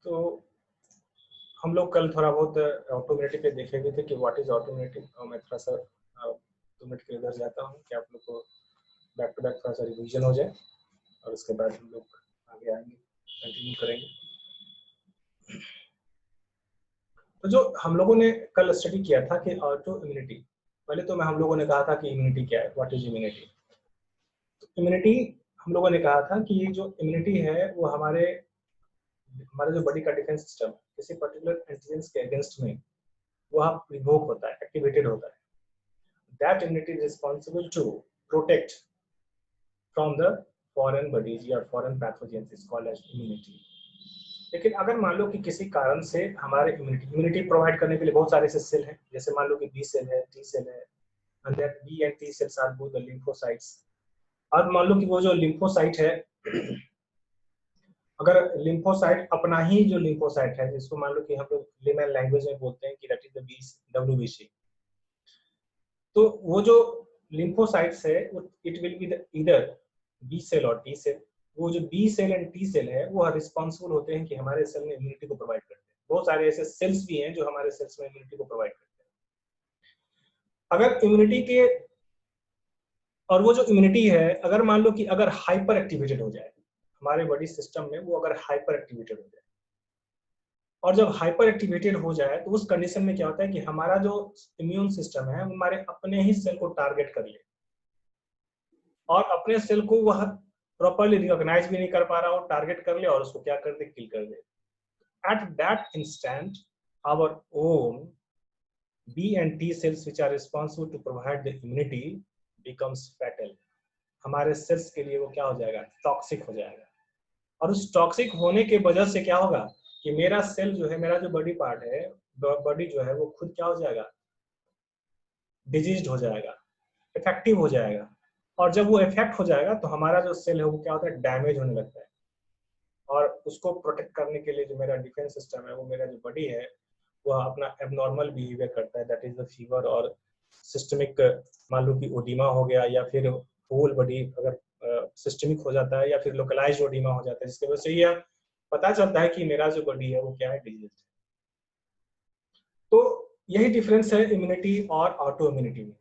तो हम लोग कल थोड़ा बहुत ऑटोमेटिटी पे देखे भी थे कि व्हाट इज ऑटोमेटिक, और मैं थोड़ा सा 2 मिनट के इधर जाता हूँ कि आप लोग को बैक टू बैक थोड़ा सा रिवीजन हो जाए और उसके बाद हम लोग आगे आएंगे, कंटिन्यू करेंगे। तो जो हम लोगों ने कल स्टडी किया था कि ऑटो इम्यूनिटी, पहले तो हम लोगों ने कहा था कि इम्यूनिटी क्या है, व्हाट इज इम्यूनिटी। तो इम्यूनिटी हम लोगों ने कहा था कि ये जो इम्यूनिटी है वो हमारे जो बॉडी का डिफेंस सिस्टम किसी पर्टिकुलर एंटीजेंस के अगेंस्ट में वह प्रिवोक होता है, एक्टिवेटेड होता है। That immunity is responsible to protect from the foreign bodies या foreign pathogens, is called as immunity. लेकिन अगर मान लो कि किसी कारण से हमारे इम्यूनिटी प्रोवाइड करने के लिए बहुत सारे ऐसे सेल हैं, जैसे मान लो कि बी सेल है, टी सेल है, and that B and T cells are both the lymphocytes. और मान लो कि वो जो लिम्फोसाइट है अगर लिम्फोसाइट अपना ही जो लिम्फोसाइट है, जिसको मान लो कि हम लोग लेमन लैंग्वेज में बोलते हैं कि दैट इज द WBC, तो वो जो लिम्फोसाइट्स है it will be either B cell और टी सेल। वो जो B cell and T cell है वो रिस्पॉन्सिबल होते हैं कि हमारे सेल में इम्यूनिटी को प्रोवाइड करते हैं। बहुत सारे ऐसे सेल्स भी हैं जो हमारे सेल्स में इम्यूनिटी को प्रोवाइड करते हैं। अगर इम्यूनिटी के और वो जो इम्यूनिटी है अगर मान लो कि अगर हाइपर एक्टिवेटेड हो जाए हमारे बॉडी सिस्टम में, वो अगर हाइपर एक्टिवेटेड हो जाए, और जब हाइपर एक्टिवेटेड हो जाए तो उस कंडीशन में क्या होता है कि हमारा जो इम्यून सिस्टम है हमारे अपने ही सेल को टारगेट कर ले और अपने सेल को वह प्रॉपर्ली रिकॉग्नाइज भी नहीं कर पा रहा हो, टारगेट कर ले और उसको क्या कर दे, किल कर दे। At that instant our own B and T cells which are responsible to provide the immunity becomes fatal। हमारे सेल्स के लिए वो क्या हो जाएगा, टॉक्सिक हो जाएगा। और उस टॉक्सिक होने के वजह से क्या होगा कि मेरा सेल जो है, मेरा जो बॉडी पार्ट है, बॉडी जो है वो खुद क्या हो जाएगा, डिजीज्ड हो जाएगा, इफेक्टिव हो जाएगा। और जब वो इफेक्ट हो जाएगा तो हमारा जो सेल है वो क्या होता है, डैमेज होने लगता है। और उसको प्रोटेक्ट करने के लिए जो मेरा डिफेंस सिस्टम है, वो मेरा जो बॉडी है वह अपना एबनॉर्मल बिहेवियर करता है, दैट इज द फीवर और सिस्टमिक, मान लो कि ओडिमा हो गया या फिर होल बॉडी अगर सिस्टमिक हो जाता है या फिर लोकलाइज्ड ओडिमा हो जाता है, जिसकी वजह से यह पता चलता है कि मेरा जो बॉडी है वो क्या है, डिजीज। तो यही डिफरेंस है इम्यूनिटी और ऑटो इम्यूनिटी में।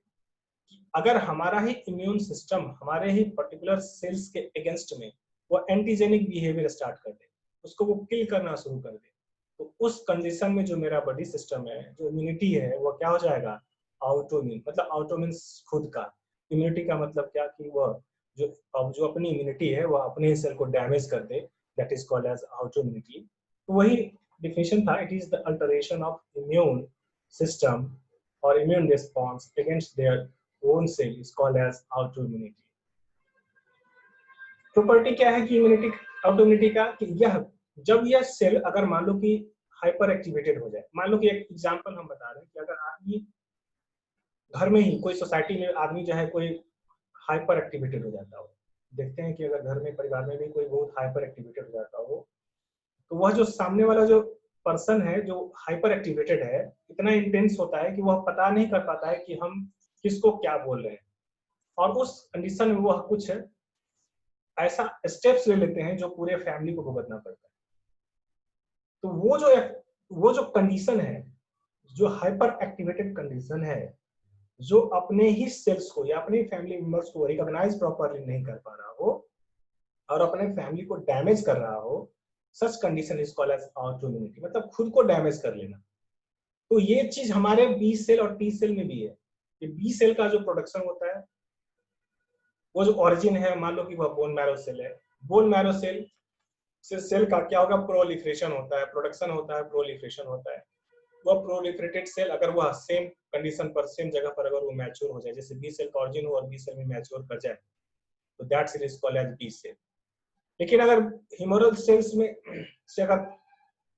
अगर हमारा ही इम्यून सिस्टम हमारे ही पर्टिकुलर सेल्स के अगेंस्ट में वो एंटीजेनिक बिहेवियर स्टार्ट कर दे, उसको वो किल करना शुरू कर दे, तो उस कंडीशन में जो मेरा बॉडी सिस्टम है, जो इम्यूनिटी है, वो क्या हो जाएगा, ऑटो इम्यून। मतलब ऑटो मीन्स खुद का, इम्यूनिटी का मतलब क्या कि वह जो अपनी इम्यूनिटी है वह अपने ही सेल को डैमेज कर दे, that is called as auto immunity. तो वही डिफिनेशन था, it is the alteration of immune system और immune response against their own cell is called as auto immunity. Property क्या है कि इम्यूनिटी, ऑटो इम्यूनिटी का, कि यह जब यह सेल अगर मान लो कि हाइपर एक्टिवेटेड हो जाए, मान लो कि एक एग्जांपल हम बता रहे हैं कि अगर आदमी घर में ही कोई सोसाइटी में आदमी जो है कोई हाइपर एक्टिवेटेड हो जाता हो, देखते हैं कि अगर घर में परिवार में भी कोई बहुत हाइपर एक्टिवेटेड हो जाता हो, तो वह जो सामने वाला जो पर्सन है जो हाइपर एक्टिवेटेड है, इतना इंटेंस होता है कि वह पता नहीं कर पाता है कि हम किसको क्या बोल रहे हैं, और उस कंडीशन में वह कुछ ऐसा स्टेप्स ले लेते हैं जो पूरे फैमिली को भुगतना पड़ता है। तो वो जो कंडीशन है, जो हाइपर एक्टिवेटेड कंडीशन है, जो अपने ही सेल्स को या अपने फैमिली मेंबर्स को रिकॉग्नाइज प्रॉपर्ली नहीं कर पा रहा हो और अपने फैमिली को डैमेज कर रहा हो, such condition is called as auto immunity, मतलब खुद को डैमेज कर लेना। तो ये चीज हमारे बी सेल और टी सेल में भी है। ये बी सेल का जो प्रोडक्शन होता है, वो जो ओरिजिन है, मान लो कि वह बोन मैरो सेल है, बोन मैरो सेल से सेल का क्या होगा, प्रोलिफरेशन होता है, प्रोडक्शन होता है, प्रोलिफरेशन होता है। वह प्रोलिफरेटेड सेल अगर वह सेम कंडीशन पर, सेम जगह पर अगर वो मैच्योर हो जाए, जैसे बी सेल का ओरिजिन हो और बी सेल में मैच्योर कर जाए, तो that cell is called as B cell. लेकिन अगर ह्यूमरल सेल्स में से अगर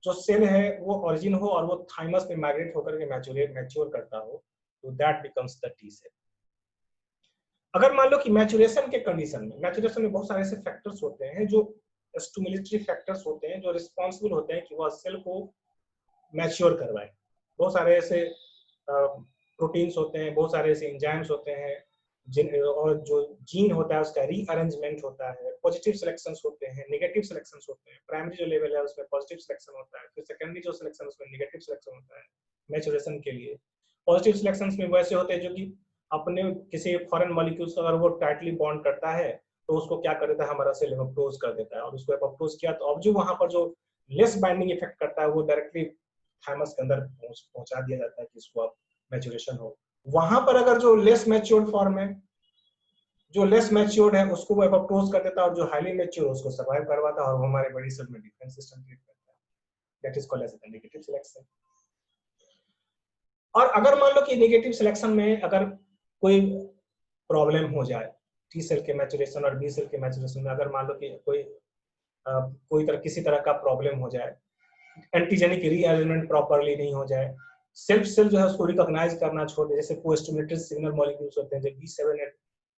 जो सेल है वो ओरिजिन हो और वो थाइमस में माइग्रेट होकर के मैच्योर करता हो, तो that becomes the T cell. अगर मान लो कि मैच्योरेशन के कंडीशन में, मैच्योरेशन में बहुत सारे ऐसे फैक्टर्स होते हैं जो स्टिमुलेटरी फैक्टर्स होते हैं जो रिस्पॉन्सिबल होते हैं कि वह सेल को मैच्योर करवाए। बहुत सारे ऐसे प्रोटीन्स होते हैं, बहुत सारे ऐसे एंजाइम्स होते हैं और जो जीन होता है उसका रीअरेंजमेंट होता है, पॉजिटिव सिलेक्शंस होते हैं, नेगेटिव सिलेक्शंस होते हैं। प्राइमरी जो लेवल है उसमें पॉजिटिव सिलेक्शन होता है, फिर सेकेंडरी जो सिलेक्शन उसमें नेगेटिव सिलेक्शन होता है मैच्योरेशन के लिए। पॉजिटिव सिलेक्शंस में वैसे होते हैं जो कि अपने किसी फॉरेन मॉलिक्यूल्स अगर वो टाइटली बॉन्ड करता है तो उसको क्या कर देता है, हमारा सेल एपोप्टोज कर देता है, और उसको एपोप्टोज किया तो अब जो वहां पर जो लेस बाइंडिंग इफेक्ट करता है वो डायरेक्टली थाइमस के अंदर पहुंचा दिया जाता है कि इसको अब मैच्योरेशन हो। वहां पर अगर जो लेस मैच्योर्ड फॉर्म है, जो लेस मैच्योर्ड है उसको वो एपोप्टोज कर देता है, और जो हाईली मैच्योर उसको सर्वाइव करवाता है और वो हमारे बॉडी सेल में डिफेंस सिस्टम क्रिएट करता है। That is called as the negative selection. और अगर मान लो कि नेगेटिव सिलेक्शन में अगर कोई प्रॉब्लम हो जाए, टी सेल के मैच्योरेशन और बी सेल के मैच्योरेशन में अगर मान लो कि कोई तरह किसी तरह का प्रॉब्लम हो जाए, एंटीजेनिक रीअरेंजमेंट प्रॉपर्ली नहीं हो जाए, सेल्फ सेल जो है उसको रिकॉग्नाइज करना छोड़ दे, जैसे कोस्टिमुलेटेड सिग्नल मॉलिक्यूल्स होते हैं जो B7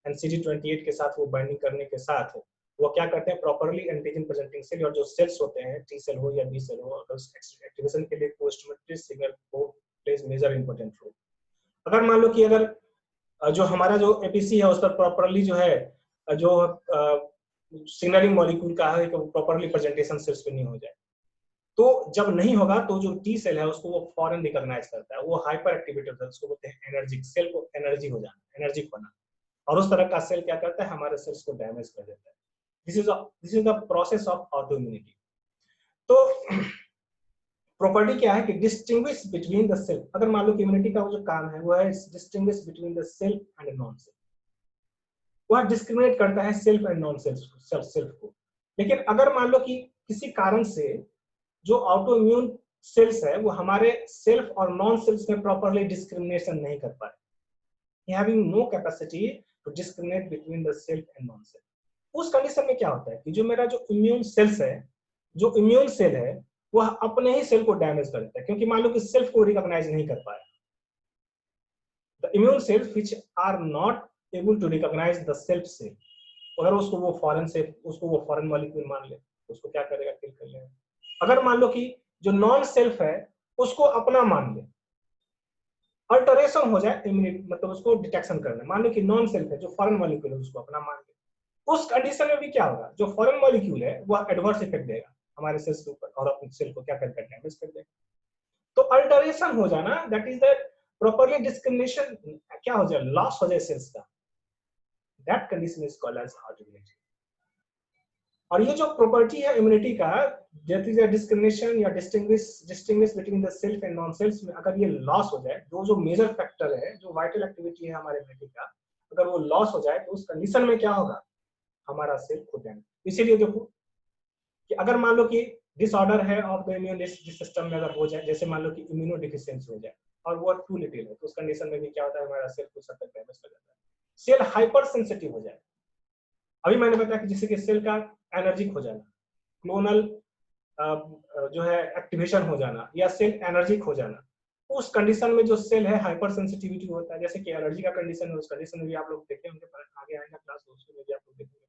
एंड CD28 के साथ वो बाइंडिंग करने के साथ वो क्या करते हैं, प्रॉपर्ली एंटीजन प्रेजेंटिंग सेल और जो सेल्स होते हैं टी सेल हो या बी सेल हो, अगर एक्टिवेशन के लिए कोस्टिमुलेटेड सिग्नल को प्लेज मेजर इंपॉर्टेंट रोल। अगर मान लो कि अगर जो हमारा जो एपीसी है उस पर प्रॉपर्ली जो है जो सिग्नलिंग मॉलिक्यूल का है प्रॉपर्ली प्रेजेंटेशन सेल्स पे नहीं हो जाए, तो जब नहीं होगा तो जो टी सेल है उसको वो फॉरन रिकॉग्नाइज करता है, वो हाइपर एक्टिवेट होता है, उसको बोलते हैं एनर्जिक सेल, को एनर्जी हो जाना, एनर्जिक होना, और उस तरह का सेल क्या करता है, हमारे सेल्स को डैमेज कर देता है। This is the process of auto immunity. तो प्रॉपर्टी क्या है कि डिस्टिंग्विश बिटवीन द सेल। अगर मान लो कि इम्यूनिटी का जो काम है वो है distinguish between the self and non self, वह डिस्क्रिमिनेट करता है सेल्फ एंड नॉन सेल्फ को। लेकिन अगर मान लो कि किसी कारण से जो ऑटो इम्यून सेल्स है वो हमारे सेल्फ और नॉन सेल्स में प्रॉपर्ली डिस्क्रिमिनेशन नहीं कर पाए, having no capacity to discriminate between the self and non self, उस कंडीशन में क्या होता है कि जो मेरा जो इम्यून सेल्स है, जो इम्यून सेल है वह अपने ही सेल को डैमेज कर देता है, क्योंकि मान लो कि सेल्फ को रिकॉग्नाइज नहीं कर पाया। The immune cells which are not able to recognise the self cell, अगर उसको वो फॉरेन मॉलिक्यूल मान ले तो उसको क्या करेगा, किल कर लेगा। अगर मान लो कि जो नॉन सेल्फ है उसको अपना मान ले, अल्टरेशन हो जाए इम्यूनिटी, मतलब उसको डिटेक्शन करना, मान लो कि नॉन सेल्फ है जो फॉरेन मॉलिक्यूल है उसको अपना मान ले, उस कंडीशन में भी क्या होगा, जो फॉरेन मॉलिक्यूल है वह एडवर्स इफेक्ट देगा हमारे सेल्स के ऊपर और अपने सेल को क्या करेगा, डैमेज कर देगा। तो अल्टरेशन हो जाना, that is the properly discrimination, क्या हो जाए, लॉस हो जाए सेल्स का, that condition is called as heart immunity. और ये जो प्रॉपर्टी है इम्यूनिटी का, दैट इज अ डिस्क्रिमिनेशन या distinguish between the self and non cells में अगर ये लॉस हो जाए, जो मेजर फैक्टर है, जो वाइटल एक्टिविटी है हमारे इम्यूनिटी का, अगर वो लॉस हो जाए तो उस कंडीशन में क्या होगा, हमारा सेल खुद डैमेज। इसीलिए देखो कि अगर मान लो कि डिसऑर्डर है ऑफ द इम्यून सिस्टम में अगर हो जाए, जैसे मान लो कि इम्यूनो डिफिशियंसी हो जाए और वो टू लिटिल है, तो उस कंडीशन में भी क्या होता है, हमारा सेल कुछ हद तक डैमेज कर जाता है, सेल हाइपर सेंसिटिव हो जाए। अभी मैंने बताया कि जैसे कि सेल का एनर्जिक हो जाना, क्लोनल जो है एक्टिवेशन हो जाना, या सेल एनर्जिक हो जाना, उस कंडीशन में जो सेल है हाइपर सेंसिटिविटी होता है, जैसे कि एलर्जी का कंडीशन है, उस कंडीशन में भी आप लोग देखे होंगे, आगे आएगा क्लास उसमें भी आप लोग देखेंगे।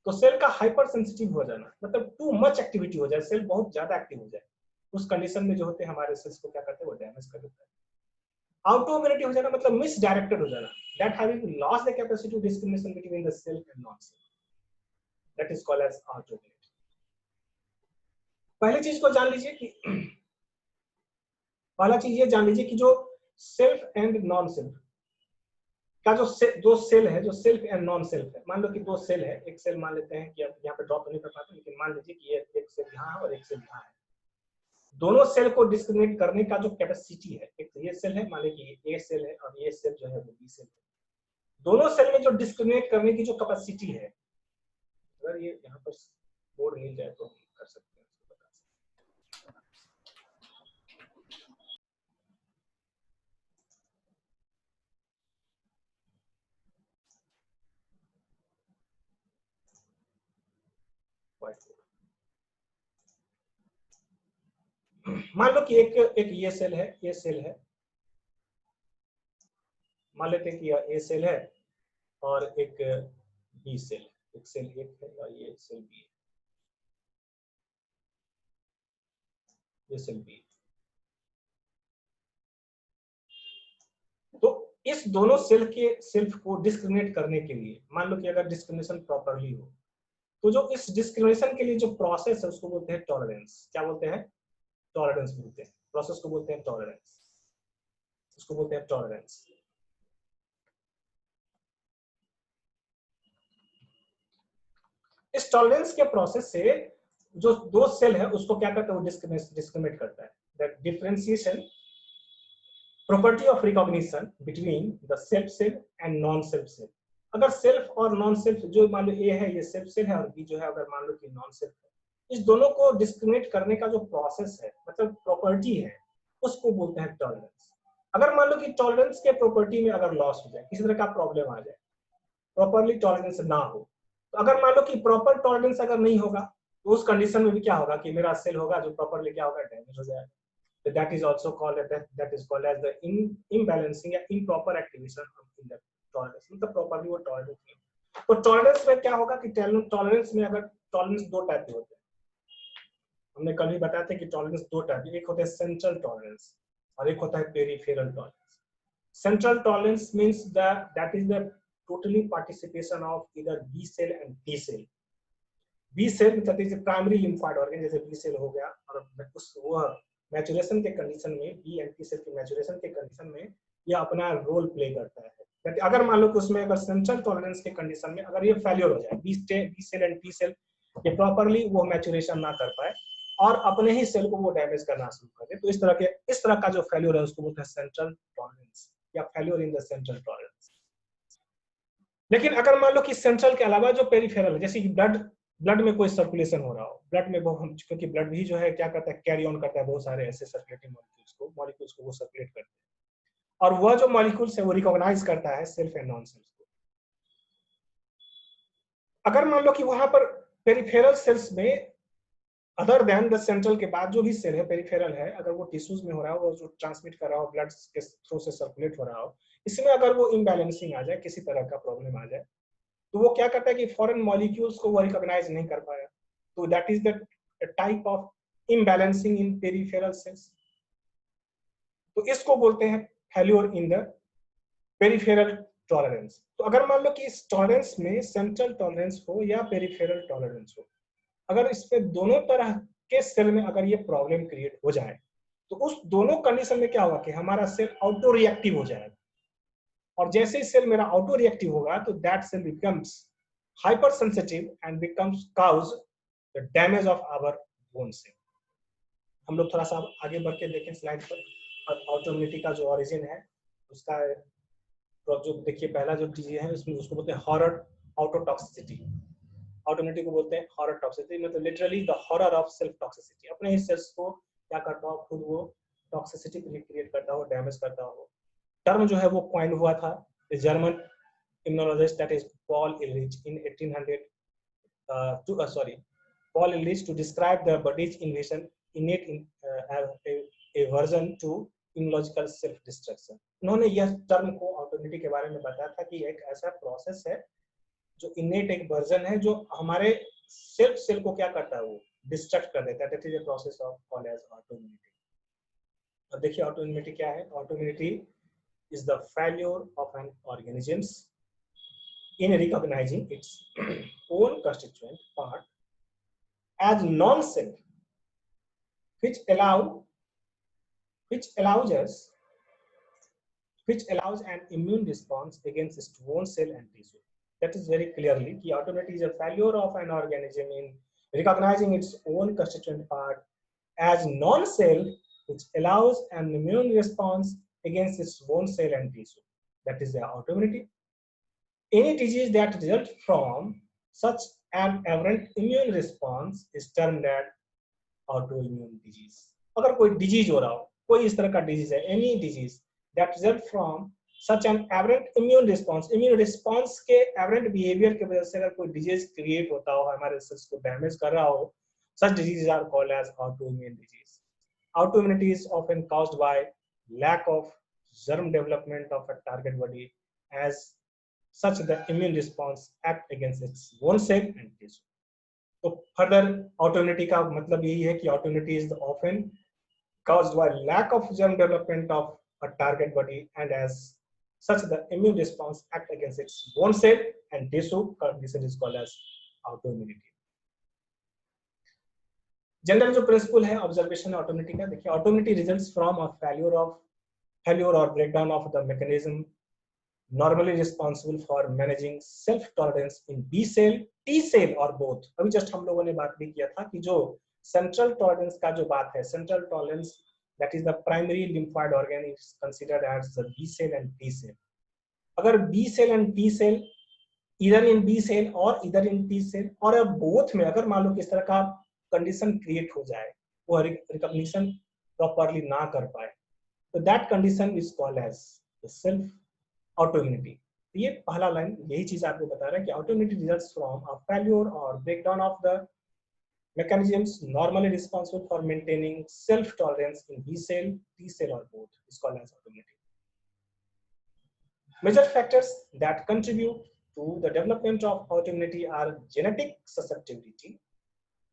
तो सेल का हाइपर सेंसिटिव हो जाना मतलब टू मच एक्टिविटी हो जाए, सेल बहुत ज्यादा एक्टिव हो जाए, उस कंडीशन में जो होते हैं हमारे सेल्स को क्या करते हैं, वो डैमेज कर देता है। ऑटो इम्यूनिटी हो जाना मतलब मिसडायरेक्टेड हो जाना, that having lost the capacity to discrimination between the self and non self, that is called as auto immunity. पहली चीज को जान लीजिए कि पहला चीज ये जान लीजिए कि जो सेल्फ एंड नॉन सेल्फ का जो सेल है, जो सेल्फ एंड नॉन सेल्फ है, मान लो कि दो सेल है, एक सेल मान लेते हैं कि अब यहाँ पे ड्रॉप नहीं कर पाते, लेकिन मान लीजिए कि ये एक सेल यहाँ है और एक सेल यहाँ है, दोनों सेल को डिस्क्रिमिनेट करने का जो कैपेसिटी है, एक तो ये सेल है, मान लीजिए ये सेल है और ये सेल जो है वो बी सेल है, दोनों सेल में जो डिस्क्रिमिनेट करने की जो कैपेसिटी है, अगर ये यहाँ पर बोर्ड मिल जाए तो हम कर सकते हैं, मान लो कि एक ये सेल है, ये सेल है, मान लेते हैं कि ये सेल है और एक बी सेल है, एक सेल एक है और ये सेल बी है, ये सेल बी। तो इस दोनों सेल्फ को डिस्क्रिमिनेट करने के लिए, मान लो कि अगर डिस्क्रिमिनेशन प्रॉपरली हो, तो जो इस डिस्क्रिमिनेशन के लिए जो प्रोसेस है उसको बोलते हैं टॉलरेंस। क्या बोलते हैं? टॉलरेंस बोलते हैं। प्रोसेस को बोलते हैं टॉलरेंस, उसको बोलते हैं टॉलरेंस। इस टॉलरेंस के प्रोसेस से जो दो सेल है उसको क्या करता है? वो डिस्क्रिमिनेट करता है। That differentiation property of recognition between the self cell and non self cell. अगर सेल्फ और नॉन सेल्फ, जो मान लो ए है ये सेल्फ सेल है और बी जो है अगर मान लो कि नॉन सेल्फ है, इस दोनों को डिस्क्रिमिनेट करने का जो प्रोसेस है, मतलब प्रॉपर्टी है, उसको बोलते हैं टॉलरेंस। अगर मान लो कि टॉलरेंस के प्रॉपर्टी में अगर लॉस हो जाए, किसी तरह का प्रॉब्लम आ जाए, प्रॉपरली टॉलरेंस ना हो, तो अगर मान लो कि प्रॉपर टॉलरेंस अगर नहीं होगा, तो उस कंडीशन में भी क्या होगा कि मेरा सेल होगा जो प्रॉपरली क्या होगा? डैमेज हो जाएगा। So that is also called as the imbalancing या improper activation in the tolerance, मतलब properly वो tolerance नहीं। तो tolerance में क्या होगा कि tolerance में अगर tolerance दो टाइप के होते हैं, हमने कल भी बताया था कि tolerance दो टाइप के, एक होता है central tolerance और एक होता है peripheral tolerance। Central tolerance means that is the totally participation of either B cell and T cell। B cell मतलब जैसे प्राइमरी लिम्फोइड ऑर्गन, जैसे B cell हो गया, और उस वो मैचुरेशन के कंडीशन में, बी एंड टी सेल के मैचुरेशन के कंडीशन में यह अपना रोल प्ले करता है। अगर मान लो कि उसमें अगर सेंट्रल टॉलरेंस के कंडीशन में अगर ये फेलियर हो जाए, B cell and T cell ये प्रॉपरली वो मैचुरेशन ना कर पाए और अपने ही सेल को वो डैमेज करना शुरू कर दे, तो इस तरह का जो फेलियर है उसको बोलते हैं सेंट्रल टॉलरेंस या failure in the central tolerance. लेकिन अगर मान लो कि सेंट्रल के अलावा जो पेरिफेरल है, जैसे कि ब्लड में कोई सर्कुलेशन हो रहा हो, ब्लड में क्योंकि ब्लड भी जो है क्या करता है? कैरी ऑन करता है बहुत सारे ऐसे सर्कुलेटिंग मॉलिक्यूल्स को वो सर्कुलेट करते हैं, और वह जो मॉलिक्यूल्स है वो रिकॉग्नाइज करता है सेल्फ एंड नॉन सेल्फ को। अगर मान लो कि वहां पर पेरिफेरल सेल्स में अदर देन द सेंट्रल के बाद जो भी सेल है पेरिफेरल है, अगर वो टिश्यूज में हो रहा हो, जो ट्रांसमिट कर रहा हो, ब्लड के थ्रू से सर्कुलेट हो रहा हो, इसमें अगर वो इम्बैलेंसिंग आ जाए, किसी तरह का प्रॉब्लम आ जाए, तो वो क्या करता है कि फॉरेन मॉलिक्यूल्स को वो रिकॉग्नाइज नहीं कर पाया, तो that is the type of imbalancing in peripheral cells. तो इसको बोलते हैं failure in the peripheral tolerance. तो अगर मान लो कि इस टॉलरेंस में सेंट्रल टॉलरेंस हो या पेरिफेरल टॉलरेंस हो, अगर इसमें दोनों तरह के सेल में अगर ये प्रॉब्लम क्रिएट हो जाए, तो उस दोनों कंडीशन में क्या होगा कि हमारा सेल ऑटो रिएक्टिव हो जाएगा, और जैसे ही सेल मेरा ऑटो रिएक्टिव होगा तो that cell becomes hyper sensitive and becomes cause the damage of our bone cell. हम लोग थोड़ा सा आगे बढ़ के देखें स्लाइड पर, और ऑटोइम्यूनिटी का जो ओरिजिन है उसका जो देखिए पहला जो चीज है उसमें उसको बोलते हैं हॉरर ऑटोटॉक्सिसिटी। ऑटोइम्यूनिटी को बोलते हैं हॉरर टॉक्सिसिटी, मतलब literally the horror of self toxicity. अपने ही सेल्स को क्या करता हो, खुद वो टॉक्सिसिटी क्रिएट करता हो, डैमेज करता हो। टर्म जो है वो कॉइन हुआ था German immunologist, that is Paul Ehrlich in 1800 Paul Ehrlich to describe the body's innate aversion to immunological self destruction। उन्होंने यह टर्म को ऑटोइम्यूनिटी के बारे में बताया था कि एक ऐसा प्रोसेस है जो इनेट एक वर्जन है जो हमारे सेल को क्या करता है, वो डिस्ट्रक्ट कर देता है। That is a process of called as autoimmunity. अब देखिए ऑटोइम्यूनिटी क्या है। Autoimmunity is the failure of an organism in recognizing its own constituent part as non-self, which allows an immune response against its own cell and tissue. That is very clearly कि autoimmunity is a failure of an organism in recognizing its own constituent part as non-self, which allows an immune response against its own cell and tissue. That is the autoimmunity. Any disease that results from such an aberrant immune response is termed as autoimmune disease। अगर कोई disease हो रहा हो, कोई इस तरह का disease है, any disease that result from such an aberrant immune response, immune response के aberrant behavior के वजह से अगर कोई डिजीज क्रिएट होता हो, हमारे सेल्स को डैमेज कर रहा हो, such diseases are called as autoimmune disease। Autoimmunity is often caused by lack of germ development of a target body, as such the immune response act against its own cell and tissue। तो further autoimmunity का मतलब यही है कि autoimmunity is often caused by lack of germ development of a target body and as such the immune response act against its bone cell and tissue condition is called as autoimmunity. General जो principle है observation autoimmunity का, देखिए autoimmunity results from a failure or breakdown of the mechanism normally responsible for managing self tolerance in B cell, T cell or both. अभी just हम लोगों ने बात भी किया था कि जो सेंट्रल टॉलरेंस का जो बात है, central tolerance that is the primary lymphoid organ is considered as the B cell and T cell. अगर B cell and T cell either in B cell or either in T cell और both में अगर मान लो किस तरह का condition create हो जाए, वो रिकॉग्निशन प्रॉपर्ली ना कर पाए, तो that condition is called as the self autoimmunity. ये पहला लाइन यही चीज आपको बता रहा है कि autoimmunity results from a failure or breakdown of the mechanisms normally responsible for maintaining self tolerance in B cell, T cell or both is called as autoimmunity. Major factors that contribute to the development of autoimmunity are genetic susceptibility.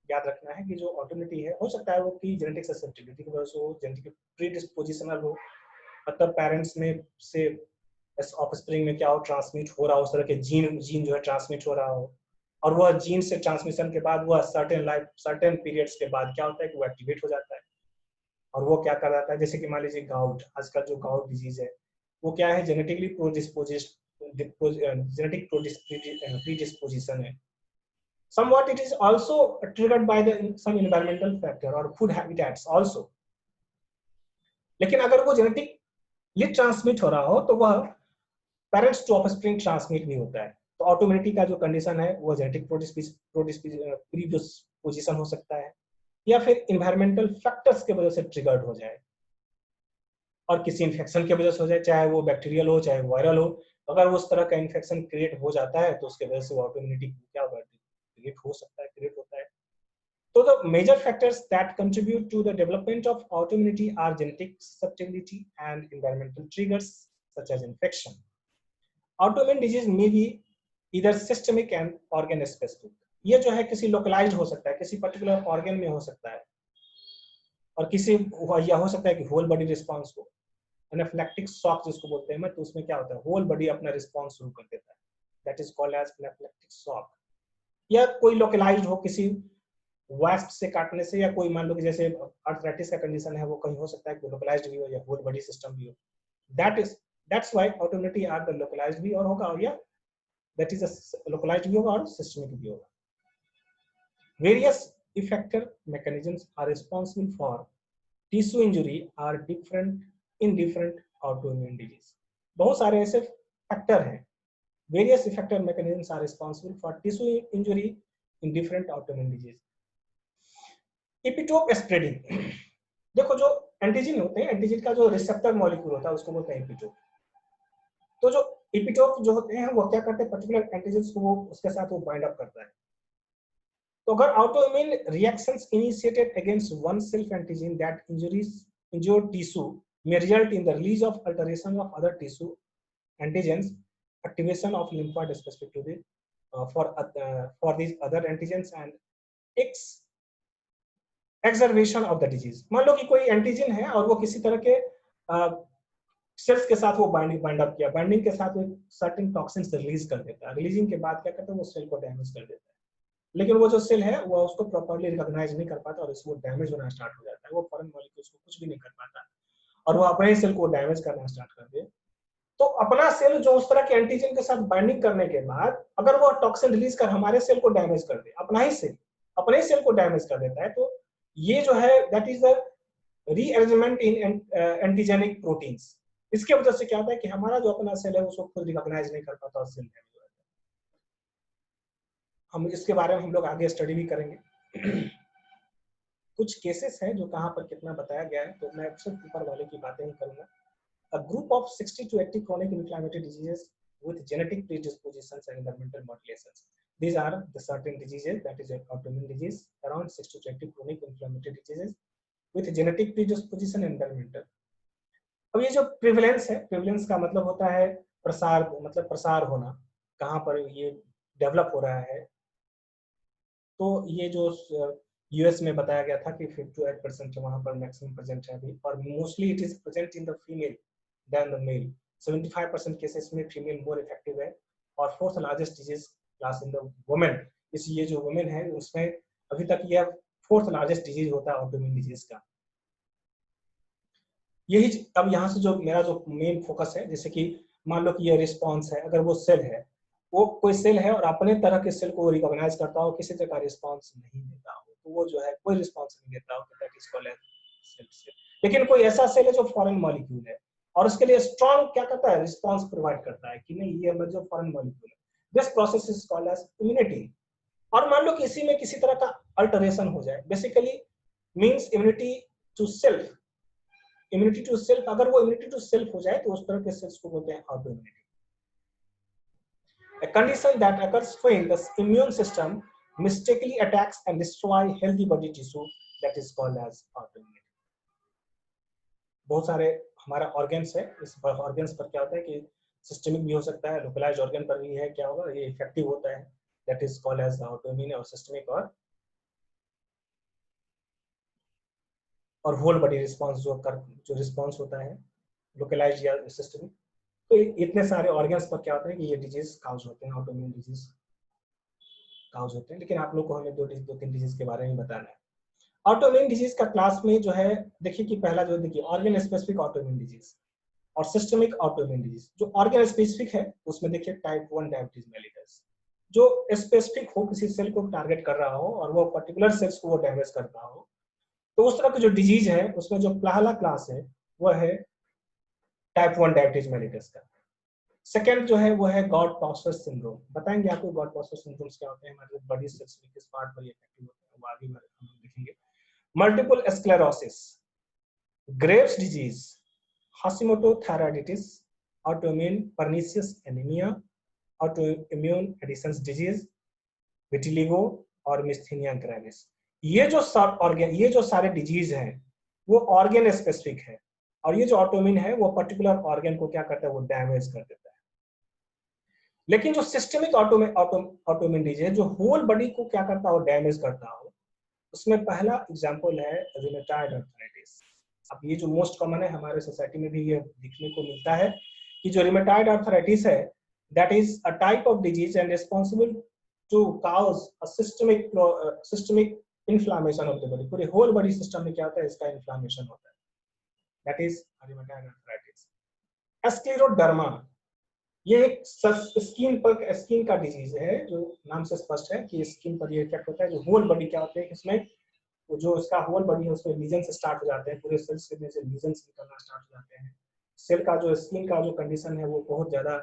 याद रखना है कि जो autoimmunity है, हो सकता है वो कि जेनेटिक ससेप्टिबिलिटी की वजह से हो, जेनेटिक प्रीडिस्पोजिशनल हो, मतलब पेरेंट्स में से ऑफस्प्रिंग में क्या हो, ट्रांसमिट हो रहा हो, उस तरह के जीन जो है ट्रांसमिट हो रहा हो, और वह जीन से ट्रांसमिशन के बाद वह सर्टेन पीरियड्स के बाद क्या होता है कि वो एक्टिवेट हो जाता है और वो क्या कर रहा है, जैसे कि मान लीजिए गाउट, आजकल जो गाउट डिजीज है वो क्या है, जेनेटिकली जेनेटिक प्रीडिस्पोजिशन है. Somewhat it is also triggered by some environmental factor or food habitats also. लेकिन अगर वो जेनेटिकली ट्रांसमिट हो रहा हो तो वह पेरेंट्स टू ऑफस्प्रिंग ट्रांसमिट भी होता है. तो ऑटोइम्यूनिटी का जो कंडीशन है वो जेनेटिक प्रीडिस्पोजिशन हो सकता है या फिर इन्वायरमेंटल फैक्टर्स के वजह से ट्रिगर्ड हो जाए और किसी इन्फेक्शन की वजह से हो जाए, चाहे वो बैक्टीरियल हो चाहे वायरल हो. अगर उस तरह का इन्फेक्शन क्रिएट हो जाता है तो उसके वजह से ऑटोइम्यूनिटी क्या क्रिएट हो सकता है, क्रिएट होता है. So the major factors that contribute to the development of autoimmunity are genetic susceptibility and environmental triggers such as infection. Autoimmune disease may be either systemic and organ specific. ये जो है किसी localized हो सकता है, किसी particular organ में हो सकता है, और किसी या हो सकता है कि whole body response हो, anaphylactic shock जिसको बोलते हैं मैं, तो उसमें क्या होता है, whole body अपना response शुरू कर देता है, that is called as anaphylactic shock. या कोई localized हो किसी वास्प से काटने से, या कोई मान लो कि जैसे आर्थराइटिस का कंडीशन है वो कहीं हो सकता है कि लोकलाइज्ड भी हो या होल बॉडी सिस्टम भी हो. That's why autoimmunity are the localised भी और होगा, और या दैट इज अ लोकलाइज्ड भी होगा और सिस्टमिक भी होगा. Various effector mechanisms are responsible for tissue injury are different in different autoimmune disease. बहुत सारे ऐसे फैक्टर हैं, various effector mechanisms are responsible for tissue injury in different autoimmune disease. Epitope spreading, देखो जो एंटीजन होते हैं, एंटीजन का जो रिसेप्टर मॉलिक्यूल होता है उसको बोलते हैं एपिटोप. तो जो एपिटोप जो होते हैं वो क्या करते हैं, पर्टिकुलर एंटीजन को वो उसके साथ वो बाइंड अप करता है. तो अगर autoimmune reactions initiated against one self antigen that injured tissue may result in the release of alteration of other tissue antigens, activation of lymphoid specific to the for these other antigens and exacerbation of the disease. मान लो कि कोई antigen है और वो किसी तरह के सेल्स के साथ वो बाइंड अप किया, बाइंडिंग के साथ वो सर्टेन टॉक्सिन्स रिलीज कर देता है. रिलीजिंग के बाद क्या करता है, वो सेल को डैमेज कर देता है, लेकिन वो जो सेल है वो उसको प्रॉपर्ली रिकॉग्नाइज नहीं कर पाता और इसको डैमेज होना स्टार्ट हो जाता है. वो फॉरेन मॉलिक्यूल्स को कुछ भी नहीं कर पाता और वो अपने सेल को डैमेज करना स्टार्ट कर दे. तो अपना सेल जो उस तरह के एंटीजन के साथ बाइंडिंग करने के बाद अगर वो टॉक्सिन रिलीज कर हमारे सेल को डैमेज कर दे, अपना ही सेल अपने सेल को डैमेज कर देता है, तो ये जो है that is the rearrangement in antigenic proteins. इसके वजह से क्या होता है कि हमारा जो अपना सेल है उसको खुद रिकॉग्नाइज नहीं कर पाता और सेल डैमेज हो जाता है. हम इसके बारे में हम लोग आगे स्टडी भी करेंगे. कुछ केसेस हैं जो कहां पर कितना बताया गया है, तो मैं सिर्फ ऊपर वाले की बातें ही करूंगा. A group of 60 to 80 chronic inflammatory diseases with genetic predispositions and environmental modulations. These are the certain diseases, that is autoimmune disease, around 60 to 80 chronic inflammatory diseases with genetic predisposition and environmental. अब ये जो prevalence है, prevalence का मतलब होता है प्रसार, मतलब प्रसार होना, कहाँ पर ये डेवलप हो रहा है. तो ये जो यूएस में बताया गया था कि 58% वहां पर मैक्सिमम प्रेजेंट है अभी, और mostly it is present in the female than the male. 75% cases में फीमेल मोर इफेक्टिव है, और fourth largest disease class in the women, इसलिए जो वुमेन है उसमें अभी तक यह फोर्थ लार्जेस्ट डिजीज होता है ऑटोइम्यून डिजीज का। यही अब यहाँ से जो मेरा जो मेन फोकस है, जैसे कि मान लो कि ये रिस्पॉन्स है, अगर वो सेल है, वो कोई सेल है और अपने तरह के सेल को रिकॉग्नाइज करता हो, किसी तरह का रिस्पॉन्स नहीं देता हो, तो वो जो है कोई रिस्पॉन्स नहीं देता हो, that is called as cell cell. लेकिन कोई ऐसा सेल है जो फॉरेन मॉलिक्यूल है और उसके लिए स्ट्रॉन्ग क्या करता है, रिस्पॉन्स प्रोवाइड करता है कि नहीं ये जो फॉरेन मॉलिक्यूल है, this process is called as immunity. और मान लो कि इसी में किसी तरह का अल्टरेशन हो जाए, basically means immunity to self, immunity to self, अगर वो इम्यूनिटी टू सेल्फ हो जाए तो उस तरह के सेल्स को बोलते हैं autoimmunity. A condition that occurs when the immune system mistakenly attacks and destroy healthy body tissue, that is called as autoimmunity. बहुत सारे हमारा ऑर्गन्स है, इस ऑर्गन्स पर क्या होता है कि सिस्टमिक भी हो सकता है, लोकलाइज्ड ऑर्गन पर भी है, क्या होगा ये इफेक्टिव होता है, that is called as autoimmune, और सिस्टमिक और होल बॉडी रिस्पांस जो रिस्पांस होता है लोकलाइज्ड या सिस्टमिक। तो इतने सारे ऑर्गन्स पर क्या होता है कि ये डिजीज काउज होते हैं, ऑटोइम्यून डिजीज काउज होते हैं। लेकिन आप लोग को हमें दो तीन डिजीज के बारे में बताना है। ऑटोइम्यून डिजीज का क्लास में जो है, देखिए कि पहला जो देखिए ऑर्गन स्पेसिफिक ऑटोइम्यून डिजीज और सिस्टमिक ऑटोइम्यून डिजीज। जो ऑर्गन स्पेसिफिक है उसमें देखिए टाइप 1 डायबिटीज मेलिटस, जो स्पेसिफिक हो, किसी सेल को टारगेट कर रहा हो और वो पर्टिकुलर सेल्स को वो डैमेज करता हो, तो उस तरह की जो डिजीज है उसमें जो पहला क्लास है वो है टाइप 1 डायबिटीज मेलिटस का। सेकेंड जो है वो है गॉड-पास्चर सिंड्रोम। बताएंगे आपको गॉड-पास्चर सिंड्रोम क्या होते हैं, हमारे बॉडी सेल्स में किस पार्ट पर इफेक्टिव होते हैं, वो आगे हम देखेंगे। Multiple sclerosis, Graves disease, Hashimoto thyroiditis, autoimmune pernicious anaemia, autoimmune Addison's disease, vitiligo और मिस्थेनिया ग्रेविस। ये जो सारे डिजीज हैं वो ऑर्गन स्पेसिफिक है, और ये जो ऑटोइम्यून है वो पर्टिकुलर ऑर्गन को क्या करता है, वो डैमेज कर देता है। लेकिन जो सिस्टमिक ऑटोइम्यून डिजीज है, जो होल बॉडी को क्या करता है, वो डैमेज करता हो, उसमें पहला एग्जांपल है रूमेटॉइड आर्थराइटिस। अब ये जो मोस्ट कॉमन है हमारे सोसाइटी में भी ये दिखने को मिलता है कि जो रूमेटॉइड आर्थराइटिस है, that is a type of disease and responsible to cause a systemic inflammation of the body. पूरे होल बॉडी सिस्टम में क्या होता है, इसका इन्फ्लेमेशन होता है, that is rheumatoid arthritis. Scleroderma, ये एक स्किन का डिजीज है, जो नाम से स्पष्ट है कि स्किन पर ये इफेक्ट होता है। जो होल बॉडी क्या होते हैं, इसमें जो इसका होल बॉडी है उसमें लीजन स्टार्ट हो जाते हैं, पूरे सेल्स में से लीजन निकलना स्टार्ट हो जाते हैं। सेल का जो स्किन का जो कंडीशन है वो बहुत ज्यादा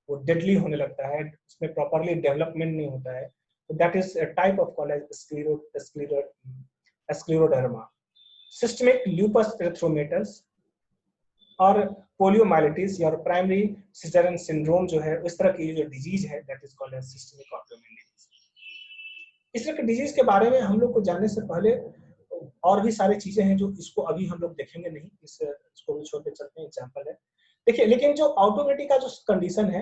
वो डेडली होने लगता है, उसमें प्रॉपर्ली डेवलपमेंट नहीं होता है, तो that is type of called scleroderma. Systemic lupus erythematosus और पोलियोमाइलिटिस या प्राइमरी सिजरन सिंड्रोम जो है, इस तरह की जो डिजीज है that is called as systemic autoimmune disease. इस तरह के डिजीज के बारे में हम लोग को जानने से पहले और भी सारी चीजें हैं जो इसको अभी हम लोग देखेंगे नहीं, इसको भी छोड़ के चलते हैं, एग्जांपल है देखिए। लेकिन जो ऑटोमेटिक का जो कंडीशन है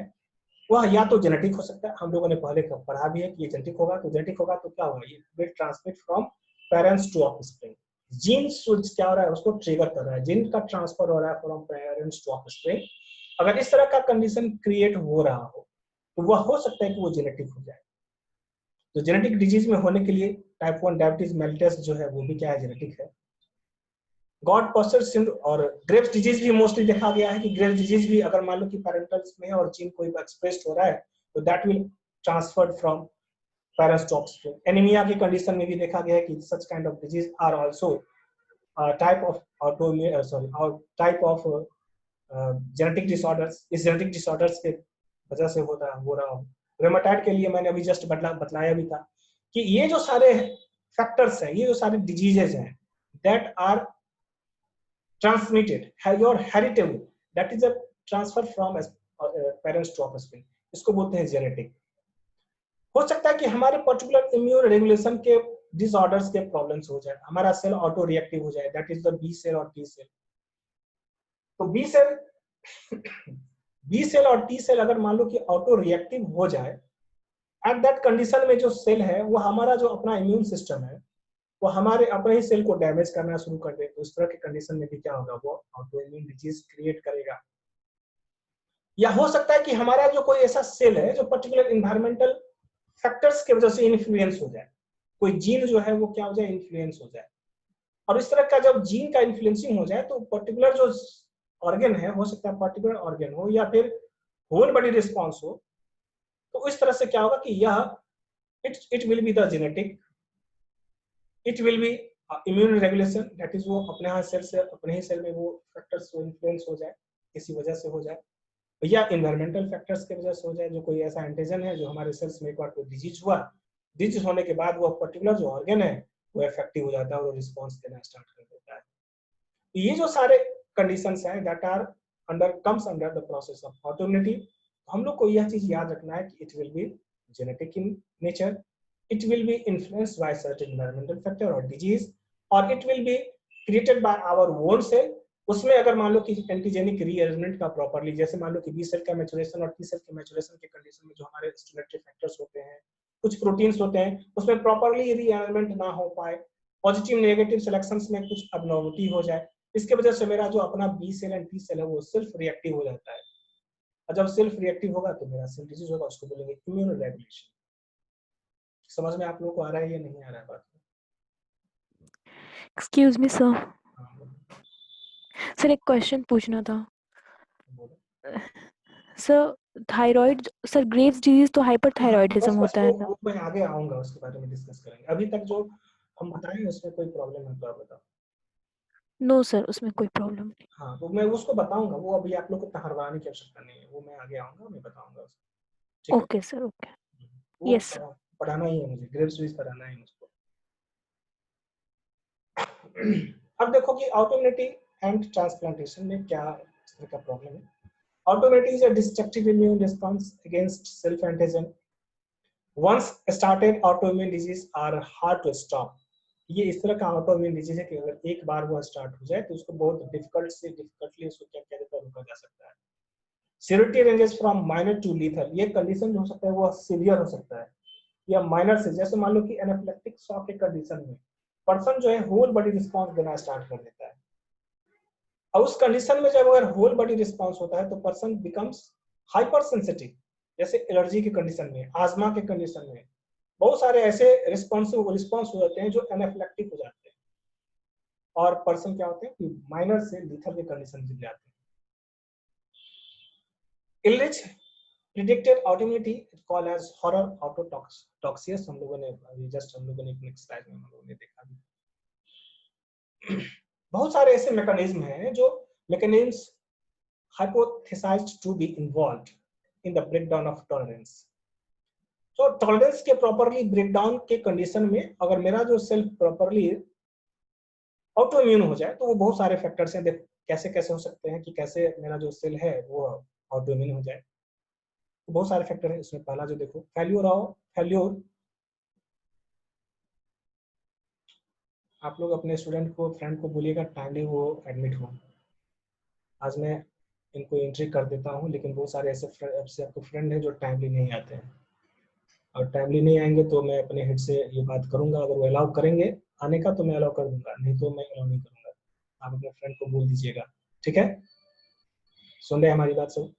वह या तो जेनेटिक हो सकता है, हम लोगों ने पहले पढ़ा भी है कि ये जेनेटिक होगा, तो जेनेटिक होगा तो क्या होगा, ये will transmit from parents to offspring. Gene switch क्या हो रहा है, उसको ट्रिगर कर रहा है, जीन का ट्रांसफर हो रहा है फ्रॉम पेरेंट्स टू ऑफस्प्रिंग। अगर इस तरह का कंडीशन क्रिएट हो रहा हो तो वह हो सकता है कि वो जेनेटिक हो जाए। तो जेनेटिक डिजीज में होने के लिए टाइप 1 डायबिटीज मेलिटस जो है वो भी क्या है, जेनेटिक है। गॉड-पास्चर सिंड्रोम और ग्रेव्स डिजीज भी मोस्टली देखा गया है कि ग्रेव्स डिजीज भी अगर मान लो कि पेरेंटल्स में और जीन कोई एक्सप्रेस्ड हो रहा है तो that will transferred from parents to offspring. Anaemia की कंडीशन में भी देखा गया है कि such kind of disease are also type of autoimmune type of genetic disorders. इस जेनेटिक डिसऑर्डर्स के वजह से हो रहा हो। रूमेटॉइड के लिए मैंने अभी जस्ट बतलाया भी था कि ये जो सारे फैक्टर्स हैं, ये जो सारे डिजीजेज हैं that are transmitted or heritable, that is a transfer from parents to offspring, इसको बोलते हैं जेनेटिक। हो सकता है कि हमारे पर्टिकुलर इम्यून रेगुलेशन के डिसऑर्डर्स के प्रॉब्लम्स हो जाए, हमारा सेल ऑटो रिएक्टिव हो जाए, that is the B cell और टी सेल। तो बी सेल और टी सेल अगर मान लो कि ऑटो रिएक्टिव हो जाए, एट दैट कंडीशन में जो सेल है वो हमारा जो अपना इम्यून सिस्टम है वो हमारे अपने ही सेल को डैमेज करना शुरू कर दे, तो उस तरह के कंडीशन में भी क्या होगा, वो ऑटोइम्यून डिजीज क्रिएट करेगा। या हो सकता है कि हमारा जो कोई ऐसा सेल है जो पर्टिकुलर इन्वायरमेंटल फैक्टर्स की वजह से इन्फ्लुएंस हो जाए, कोई जीन जो है वो क्या हो जाए, इन्फ्लुएंस हो जाए। और इस तरह का जब जीन का इन्फ्लुएंसिंग हो जाए तो पर्टिकुलर जो ऑर्गन है, हो सकता है पर्टिकुलर ऑर्गन हो या फिर होल बॉडी रिस्पॉन्स हो, तो इस तरह से क्या होगा कि यह it will be the genetic, it will B immune regulation, that is वो अपने यहाँ सेल से अपने ही सेल में वो फैक्टर्स इन्फ्लुएंस हो जाए, किसी वजह से हो जाए, या इन्वायरमेंटल फैक्टर्स की वजह से हो जाए, जो कोई ऐसा एंटीजन है जो हमारे सेल्स में एक बार कोई डिजीज हुआ, डिजीज होने के बाद वो पर्टिकुलर जो ऑर्गन है वो इफेक्टिव हो जाता है और रिस्पॉन्स देना स्टार्ट कर देता है। ये जो सारे कंडीशंस हैं that are comes under the process of autoimmunity. हम लोग को यह चीज याद रखना है कि it will be genetic in nature, it will be influenced by certain environmental factor or disease, or it will be created by our own cell। उसमें अगर मान लो कि एंटीजेनिक रीअरेंजमेंट का प्रॉपर्ली, जैसे मान लो कि बी सेल का मैचुरेशन और टी सेल के मैचुरेशन के कंडीशन में जो हमारे स्टिमुलेटरी फैक्टर्स होते हैं, कुछ प्रोटीन्स होते हैं, उसमें प्रॉपर्ली रीअरेंजमेंट ना हो पाए, पॉजिटिव नेगेटिव सिलेक्शंस में कुछ अबनॉर्मलिटी हो जाए, इसके वजह से मेरा जो अपना B cell and T cell है वो सेल्फ रिएक्टिव हो जाता है। और जब सेल्फ रिएक्टिव होगा तो मेरा सेल डिजीज होगा, उसको बोलेंगे इम्यून रेगुलेशन। समझ में आप लोगों को आ रहा है या नहीं आ रहा है बात? एक्सक्यूज मी सर, हाँ, सर एक क्वेश्चन पूछना था बोलो। Sir. Thyroid sir, Graves disease तो हाँ, हाइपरथायराइडिज्म बस होता है ना? वो मैं आगे आऊंगा, उसके बारे में डिस्कस करेंगे। अभी तक जो हम बताएं उसमें कोई प्रॉब्लम है तो आप बताओ। नो सर, उसमें कोई प्रॉब्लम नहीं। हाँ, तो मैं उसको बताऊंगा, वो अभी आप लोग को इतना हड़बड़ाने की आवश्यकता नहीं है, वो मैं आगे आऊंगा, मैं बताऊंगा उसको, ठीक है? Okay sir, okay. वो यस। पढ़ाना ही है मुझे, ग्रेव्स डिजीज पढ़ाना है मुझको। अब देखो कि ऑटोइम्यूनिटी एंड ट्रांसप्लांटेशन में क्या इस तरह का प्रॉब्लम है। Autoimmunity is a destructive immune response against self antigen. Once started, autoimmune disease are hard to stop। ये इस तरह का ऑटोइम्यून डिजीज है कि अगर एक बार वो स्टार्ट हो जाए तो उसको बहुत डिफिकल्टली उसको क्या क्या देता रोका जा सकता है। Severity ranges from minor to lethal. ये कंडीशन जो हो सकता है वो सीवियर हो सकता है, या माइनर से, जैसे मान लो कि एनाफिलेक्टिक शॉक के कंडीशन में पर्सन जो है होल बॉडी रिस्पांस देना स्टार्ट कर देता है। और उस कंडीशन में जब अगर होल बॉडी रिस्पांस होता है तो पर्सन बिकम्स हाइपर सेंसिटिव, जैसे एलर्जी की कंडीशन में, आजमा के कंडीशन में, बहुत सारे ऐसे रिस्पांस हो जाते हैं जो एनाफिलेक्टिक हो जाते हैं, और पर्सन क्या होते हैं कि माइनर से लीथल के कंडीशन में जाते हैं। Ehrlich predicted autoimmunity called as horror autotoxicus. हम लोगों ने अभी जस्ट हम लोगों ने नेक्स्ट स्लाइड में हम लोगों ने देखा भी। बहुत सारे ऐसे मैकेनिज्म हैं जो mechanisms hypothesized to be involved in the breakdown of tolerance। तो टॉलरेंस के प्रॉपरली ब्रेकडाउन के कंडीशन में अगर मेरा जो सेल प्रॉपरली ऑटो इम्यून हो जाए तो वो बहुत सारे फैक्टर्स हैं, देख कैसे कैसे हो सकते हैं कि कैसे मेरा जो सेल है वो ऑटो इम्यून हो जाए। तो बहुत सारे फैक्टर हैं इसमें। पहला जो देखो, फेल्योर। आप लोग अपने स्टूडेंट को, फ्रेंड को बोलिएगा टाइमली वो एडमिट हो। आज मैं इनको एंट्री कर देता हूँ, लेकिन बहुत सारे ऐसे आपके फ्रेंड हैं जो टाइमली नहीं आते हैं, और टाइमली नहीं आएंगे तो मैं अपने हेड से ये बात करूंगा, अगर वो अलाउ करेंगे आने का तो मैं अलाउ कर दूंगा, नहीं तो मैं अलाउ नहीं करूंगा। आप अपने फ्रेंड को बोल दीजिएगा, ठीक है? सुन रहे हैं हमारी बात सब?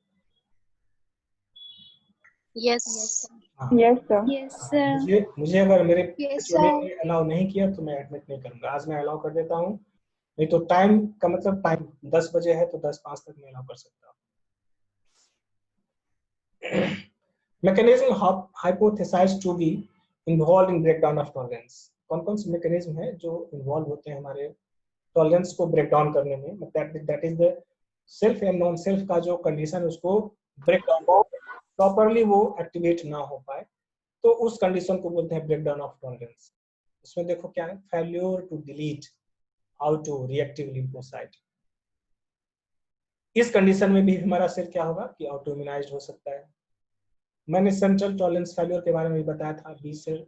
यस हाँ, यस सर। यस सर मुझे मुझे अगर मेरे यस स्टूडेंट सर ने अलाउ नहीं किया तो मैं एडमिट नहीं करूंगा। आज मैं अलाउ कर देता हूँ, नहीं तो टाइम का मतलब टाइम 10 बजे है तो 10:05 तक मैं अलाउ कर सकता हूँ। Mechanism hypothesised to be involve in breakdown of tolerance. कौन कौन से मैकेनिज्म है जो इन्वॉल्व होते हैं हमारे टॉलरेंस को ब्रेक डाउन करने में? That is the self and non self का जो कंडीशन है उसको ब्रेक डाउन प्रॉपरली वो एक्टिवेट ना हो पाए तो उस कंडीशन को बोलते हैं ब्रेक डाउन ऑफ टॉलरेंस। इसमें देखो क्या है, failure to delete auto reactive lymphocyte. इस कंडीशन में भी हमारा सेल क्या होगा कि ऑटो इम्यूनाइज्ड हो सकता है। मैंने सेंट्रल टॉलरेंस फेल्योर के बारे में भी बताया था, बी सेल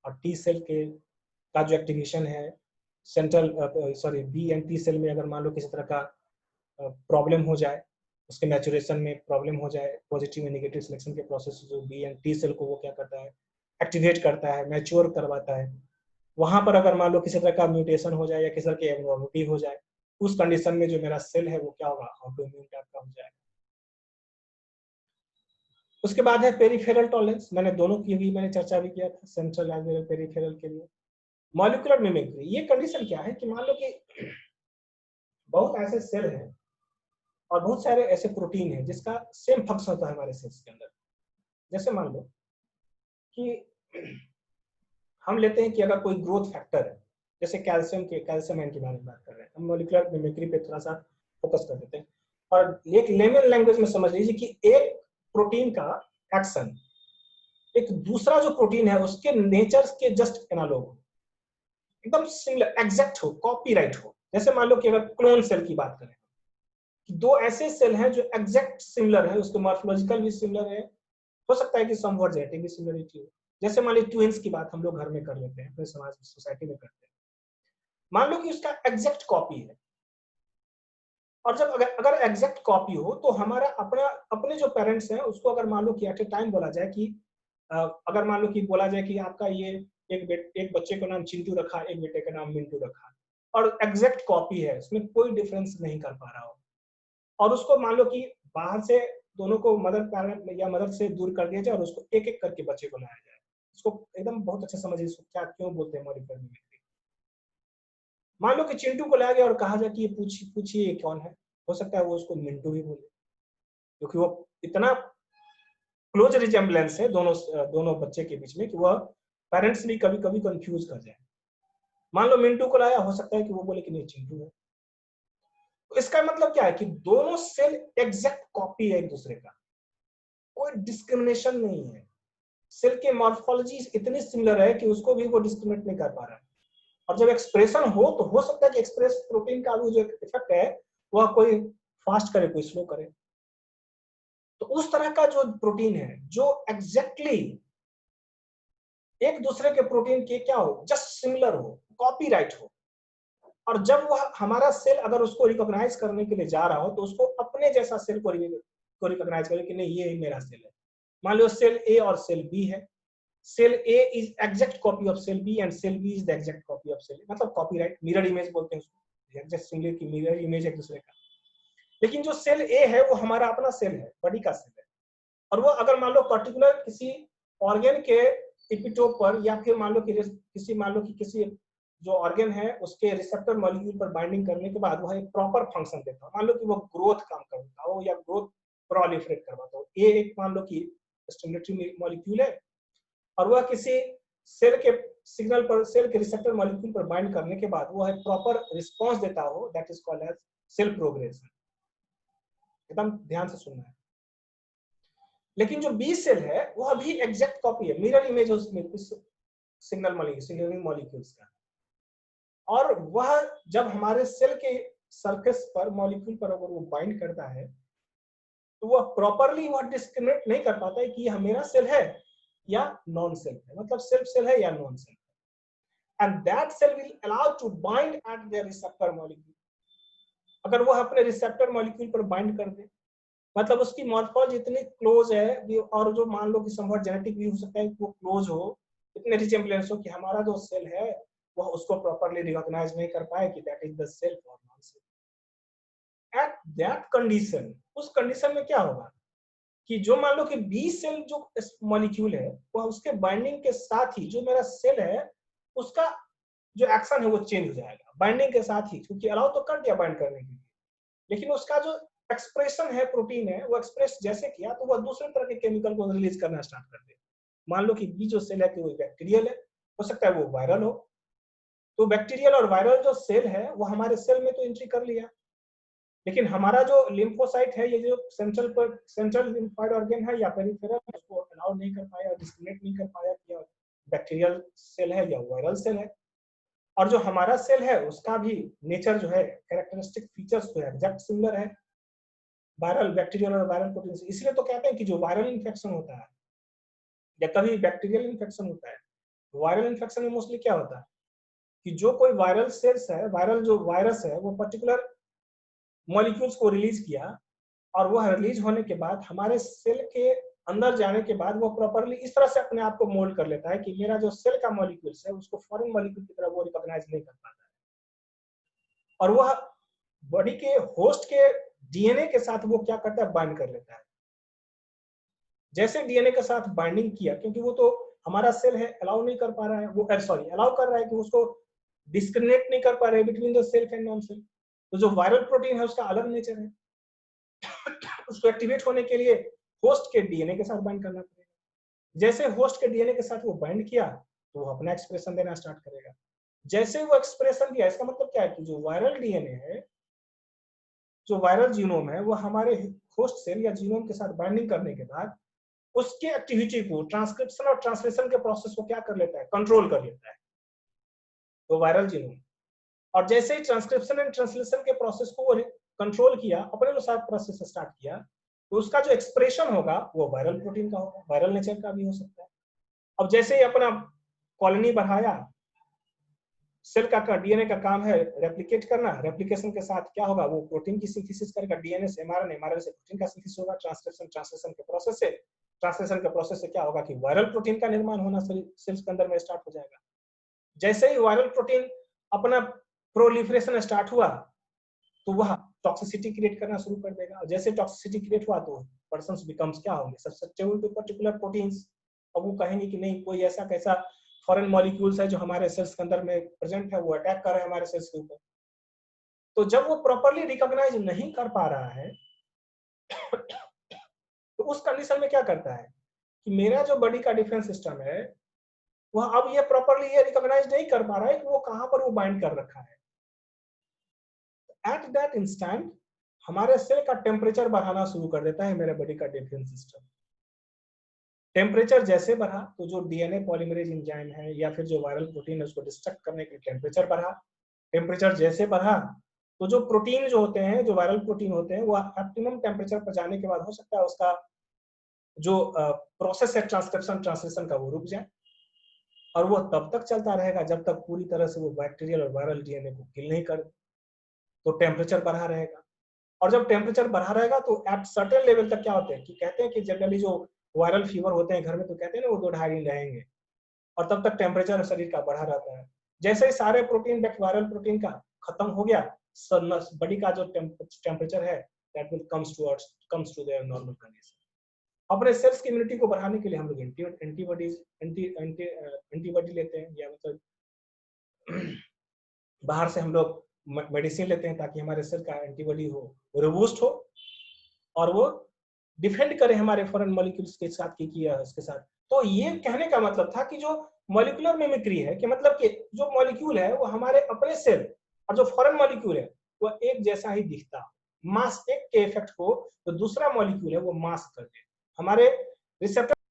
और टी सेल के का जो एक्टिवेशन है central B and T cell में, अगर मान लो किसी तरह का प्रॉब्लम हो जाए, उसके मैचुरेशन में प्रॉब्लम हो जाए, पॉजिटिव एंड नेगेटिव सिलेक्शन के प्रोसेस जो बी एंड टी सेल को वो क्या करता है, एक्टिवेट करता है, मैच्योर करवाता है। वहां पर अगर मान लो किसी तरह का म्यूटेशन हो जाए या किसी तरह की एबनॉर्मलिटी हो जाए, उस कंडीशन में जो मेरा सेल है वो क्या होगा, ऑटो इम्यून टाइप का हो जाएगा। उसके बाद है पेरिफेरल टॉलरेंस, मैंने दोनों की भी मैंने चर्चा भी किया था, सेंट्रल एज पेरिफेरल के लिए। मॉलिक्यूलर मिमिक्री, ये कंडीशन क्या है कि मान लो कि बहुत ऐसे सेल हैं और बहुत सारे ऐसे प्रोटीन हैं जिसका सेम फंक्शन होता है हमारे सेल्स के अंदर। जैसे मान लो कि हम लेते हैं कि अगर कोई ग्रोथ फैक्टर है, जैसे कैल्शियम आयन के बारे में बात कर रहे हैं, हम मॉलिक्यूलर मिमिक्री पे थोड़ा सा फोकस कर देते हैं और एक लेमन लैंग्वेज में समझ लीजिए कि एक प्रोटीन का एक्शन एक दूसरा जो प्रोटीन है उसके नेचर के जस्ट एनालॉग हो, एकदम सिमिलर, एग्जैक्ट हो, कॉपीराइट हो। जैसे मान लो कि अगर क्लोन सेल की बात करें कि दो ऐसे सेल हैं जो एग्जैक्ट सिमिलर है, उसके मॉर्फोलॉजिकल भी सिमिलर है, हो सकता है कि समवॉट जेनेटिक भी सिमिलरिटी हो। जैसे मान लो ट्विंस की बात हम लोग घर में कर लेते हैं, अपने समाज सोसाइटी में करते हैं। मान लो कि उसका एग्जैक्ट कॉपी है, और जब अगर एग्जैक्ट कॉपी हो तो हमारा अपने जो पेरेंट्स हैं उसको अगर मान लो कि एट ए टाइम बोला जाए कि अगर मान लो कि बोला जाए कि आपका ये एक बच्चे का नाम चिंटू रखा, एक बेटे का नाम मिंटू रखा, और एग्जैक्ट कॉपी है, उसमें कोई डिफरेंस नहीं कर पा रहा हो, और उसको मान लो कि बाहर से दोनों को मदर पैरेंट या मदर से दूर कर दिया जाए और उसको एक एक करके बच्चे को लाया जाए। इसको एकदम बहुत अच्छा समझिए, इसको क्या क्यों बोलते हैं मॉलिक्यूलर मिमिक्री। मान लो कि चिंटू को लाया गया और कहा जाए कि ये पूछिए ये कौन है, हो सकता है वो उसको मिंटू भी बोले, क्योंकि वो इतना क्लोज रिजेम्बलेंस है दोनों बच्चे के बीच में कि वह पेरेंट्स भी कभी कभी कंफ्यूज कर जाए। मान लो मिंटू को लाया, हो सकता है कि वो बोले कि नहीं चिंटू है। तो इसका मतलब क्या है कि दोनों सेल एग्जैक्ट कॉपी है एक दूसरे का, कोई डिस्क्रिमिनेशन नहीं है। सेल के मॉर्फोलॉजी इतनी सिमिलर है कि उसको भी वो डिस्क्रिमिनेट नहीं कर पा रहा है। और जब एक्सप्रेशन हो तो हो सकता है कि एक्सप्रेस प्रोटीन का जो इफेक्ट है वह कोई फास्ट करे, कोई स्लो करे। तो उस तरह का जो प्रोटीन है जो एग्जैक्टली एक दूसरे के प्रोटीन के क्या हो, जस्ट सिमिलर हो, कॉपीराइट हो, और जब वह हमारा सेल अगर उसको रिकॉग्नाइज करने के लिए जा रहा हो तो उसको अपने जैसा सेल को रिकॉग्नाइज करे कि नहीं ये मेरा सेल है। मान लो सेल ए और सेल बी है, cell A is exact copy of cell B and cell B is the exact copy of cell A, मतलब कॉपीराइट, मिरर इमेज बोलते हैं उसको, एग्जैक्ट सिमिलर की मिरर इमेज एक दूसरे का। लेकिन जो सेल ए है वो हमारा अपना सेल है, बॉडी का सेल है, और वो अगर मान लो पर्टिकुलर किसी ऑर्गन के एपिटोप पर या फिर मान लो कि किसी जो ऑर्गन है उसके रिसेप्टर मॉलिक्यूल पर बाइंडिंग करने के बाद वह एक प्रॉपर फंक्शन देता है। मान लो कि वो ग्रोथ काम करता हो या ग्रोथ प्रोलिफरेट करवाता हो, ए एक मान लो कि स्टिमुलेटरी मॉलिक्यूल है और वह किसी सेल के सिग्नल पर, सेल के रिसेप्टर मॉलिक्यूल पर बाइंड करने के बाद वह एक प्रॉपर रिस्पांस देता हो, that is called as cell progression. एकदम ध्यान से सुनना है। लेकिन जो बी सेल है वह भी एग्जैक्ट कॉपी है, मिरर इमेज उसमें सिग्नलिंग मॉलिक्यूल्स का, और वह जब हमारे सेल के सरफेस पर मॉलिक्यूल पर अगर वो बाइंड करता है तो वह प्रॉपरली वह डिस्क्रिमिनेट नहीं कर पाता है कि यह मेरा सेल है या नॉन सेल है, मतलब सेल्फ सेल है या नॉन सेल है, and that cell will allow to bind at their receptor molecule. अगर वह अपने रिसेप्टर मॉलिक्यूल पर बाइंड कर दे, मतलब उसकी मॉर्फोलॉजी इतनी क्लोज है, और जो मान लो कि समवट जेनेटिक भी हो सकता है कि वो क्लोज हो, इतने रिजेम्बलेंस हो कि हमारा जो सेल है वह उसको प्रॉपर्ली रिकॉग्नाइज नहीं कर पाए कि दैट इज द सेल्फ और non cell. At that condition, उस कंडीशन में क्या होगा कि जो मान लो कि बी सेल जो मॉलिक्यूल है वह उसके बाइंडिंग के साथ ही जो मेरा सेल है उसका जो एक्शन है वो चेंज हो जाएगा बाइंडिंग के साथ ही, क्योंकि अलाउ तो कर दिया बाइंड करने के लिए, लेकिन उसका जो एक्सप्रेशन है प्रोटीन है वो एक्सप्रेस जैसे किया तो वह दूसरे तरह के केमिकल को रिलीज करना स्टार्ट कर दे। मान लो कि बी जो सेल है कि वो बैक्टीरियल है, हो सकता है वो वायरल हो, तो बैक्टीरियल और वायरल जो सेल है वो हमारे सेल में तो एंट्री कर लिया, लेकिन हमारा जो लिम्फोसाइट है, ये जो सेंट्रल लिम्फोइड ऑर्गन है या पेरिफेरल, उसको अलाउ नहीं कर पाया, डिस्क्रिमिनेट नहीं कर पाया कि बैक्टीरियल सेल है या वायरल सेल है। और जो हमारा सेल है उसका भी नेचर जो है, कैरेक्टरिस्टिक फीचर्स जो है एग्जैक्ट सिमिलर है वायरल, बैक्टीरियल और वायरल प्रोटीन से। इसलिए तो कहते हैं कि जो वायरल इन्फेक्शन होता है या कभी बैक्टीरियल इन्फेक्शन होता है, वायरल इन्फेक्शन में मोस्टली क्या होता है कि जो कोई वायरल सेल्स है, वायरल जो वायरस है वो पर्टिकुलर मॉलिक्यूल्स को रिलीज किया, और वह रिलीज होने के बाद हमारे सेल के अंदर जाने के बाद वो प्रॉपर्ली इस तरह से अपने आप को मोल्ड कर लेता है कि मेरा जो सेल का मॉलिक्यूल्स है उसको फॉरेन मॉलिक्यूल की तरह वो रिकॉग्नाइज नहीं कर पाता है, और वह बॉडी के होस्ट के डीएनए के साथ वो क्या करता है, बाइंड कर लेता है। जैसे डीएनए के साथ बाइंडिंग किया, क्योंकि वो तो हमारा सेल है, अलाउ नहीं कर पा रहा है, वो सॉरी अलाउ कर रहा है कि उसको डिस्क्रिमिनेट नहीं कर पा रहे between the self and non self. तो जो वायरल प्रोटीन है उसका अलग नेचर है, उसको एक्टिवेट होने के लिए होस्ट के डीएनए के साथ बाइंड करना पड़ेगा। जैसे होस्ट के डीएनए के साथ वो बाइंड किया तो वो अपना एक्सप्रेशन देना स्टार्ट करेगा। जैसे वो एक्सप्रेशन दिया, इसका मतलब क्या है कि जो वायरल डीएनए है, जो वायरल जीनोम है, वो हमारे होस्ट सेल या जीनोम के साथ बाइंडिंग करने के बाद उसके एक्टिविटी को, ट्रांसक्रिप्शन और ट्रांसलेशन के प्रोसेस को क्या कर लेता है, कंट्रोल कर लेता है, तो वायरल जीनोम। और जैसे ही ट्रांसक्रिप्शन एंड ट्रांसलेशन के प्रोसेस को कंट्रोल किया, अपने अनुसार प्रोसेस स्टार्ट किया, तो उसका जो एक्सप्रेशन होगा वो वायरल प्रोटीन का होगा, वायरल नेचर का भी हो सकता है। अब जैसे ही अपना कॉलोनी बढ़ाया, सेल का डीएनए का काम है रेप्लिकेट करना, रेप्लिकेशन के साथ क्या होगा, वो प्रोटीन की सिंथेसिस करेगा, डीएनए से एमआरएनए, एमआरएनए से प्रोटीन का सिंथेसिस होगा, ट्रांसक्रिप्शन ट्रांसलेशन के प्रोसेस से, ट्रांसलेशन के प्रोसेस से क्या होगा कि वायरल प्रोटीन का निर्माण होना सेल्स के अंदर में स्टार्ट हो जाएगा। जैसे ही वायरल प्रोटीन अपना प्रोलिफरेशन स्टार्ट हुआ तो वह टॉक्सिसिटी क्रिएट करना शुरू कर देगा। जैसे टॉक्सिसिटी क्रिएट हुआ तो पर्सन्स बिकम्स क्या होंगे, सब्सटेबल टू पर्टिकुलर प्रोटीन्स। अब वो कहेंगे कि नहीं, कोई ऐसा कैसा फॉरेन मॉलिक्यूल्स है जो हमारे सेल्स के अंदर में प्रेजेंट है, वो अटैक कर रहे हैं हमारे सेल्स के ऊपर। तो जब वो प्रॉपर्ली रिकॉग्नाइज नहीं कर पा रहा है तो उस कंडीशन में क्या करता है कि मेरा जो बॉडी का डिफेंस सिस्टम है वह अब ये प्रॉपर्ली ये रिकॉग्नाइज नहीं कर पा रहा है कि वो कहां पर वो बाइंड कर रखा है। एट दैट इंस्टेंट हमारे सेल का टेम्परेचर बढ़ाना शुरू कर देता है मेरे बॉडी का डिफेंस सिस्टम। टेम्परेचर जैसे बढ़ा तो जो डीएनए पॉलीमरेज एंजाइम है या फिर जो वायरल प्रोटीन है उसको डिस्ट्रक्ट करने के लिए टेम्परेचर बढ़ा। टेम्परेचर जैसे बढ़ा तो जो प्रोटीन जो होते हैं, जो वायरल प्रोटीन होते हैं, वो ऑप्टिमम टेम्परेचर पर जाने के बाद हो सकता है उसका जो प्रोसेस है ट्रांसक्रिप्शन ट्रांसलेशन का वो रुक जाए, और वो तब तक चलता रहेगा जब तक पूरी तरह से वो बैक्टीरियल और वायरल डीएनए को किल नहीं कर। तो टेम्परेचर बढ़ा रहेगा, और जब टेम्परेचर बढ़ा रहेगा तो एट सर्टेन लेवल तक क्या होते हैं कि कहते हैं कि जनरली जो वायरल फीवर होते हैं घर में तो कहते हैं ना वो 2-2.5 दिन रहेंगे, और तब तक टेम्परेचर शरीर का बढ़ा रहता है। जैसे ही सारे प्रोटीन वायरल प्रोटीन का खत्म हो गया, बॉडी का जो टेम्परेचर है that will comes to their normal condition. अपने सेल्स की इम्यूनिटी को बढ़ाने के लिए हम लोग एंटीबॉडी लेते हैं, या मतलब बाहर से हम लोग मेडिसिन लेते हैं ताकि हमारे सेल का एंटीबॉडी हो, रोबूस्ट हो, और वो डिफेंड करे हमारे फॉरेन मॉलिक्यूल्स के साथ इसके साथ। तो ये कहने का मतलब था कि जो मॉलिक्यूलर मिमिक्री है कि मतलब कि जो मॉलिक्यूल है वो हमारे अपने सेल और जो फॉरेन मॉलिक्यूल है वो एक जैसा ही दिखता, मास एक के इफेक्ट को तो दूसरा मॉलिक्यूल है वो मास्क कर दे। हमारे रिसेप्टर